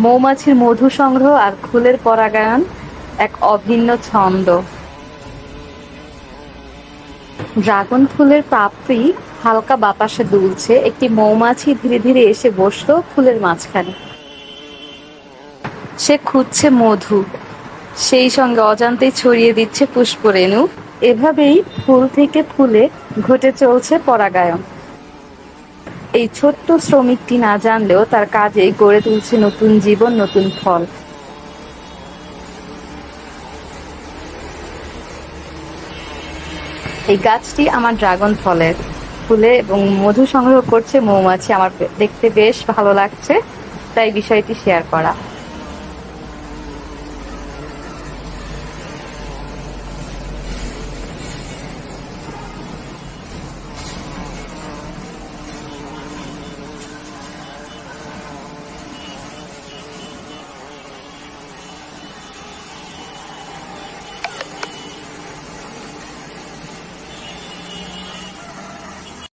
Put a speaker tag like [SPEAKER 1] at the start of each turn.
[SPEAKER 1] মৌমাছির মধু সংগ্রহ আর ফুলের পরাগায়ন এক অভিন্ন ছন্দ। ড্রাগন ফুলের পাপড়ি হালকা বাতাসে দুলছে, একটি মৌমাছি ধীরে ধীরে এসে বসলো ফুলের মাঝখানে। সে খুঁজছে মধু, সেই সঙ্গে অজান্তেই ছড়িয়ে দিচ্ছে পুষ্পরেণু। এভাবেই ফুল থেকে ফুলে ঘটে চলছে পরাগায়ন। এই ছোট্ট শ্রমিকটি না জানলেও তার কাজেই গড়ে তুলছে নতুন জীবন, নতুন ফল। এই গাছটি আমার ড্রাগন ফলের, ফুলে এবং মধু সংগ্রহ করছে মৌমাছি। আমার দেখতে বেশ ভালো লাগছে, তাই বিষয়টি শেয়ার করা।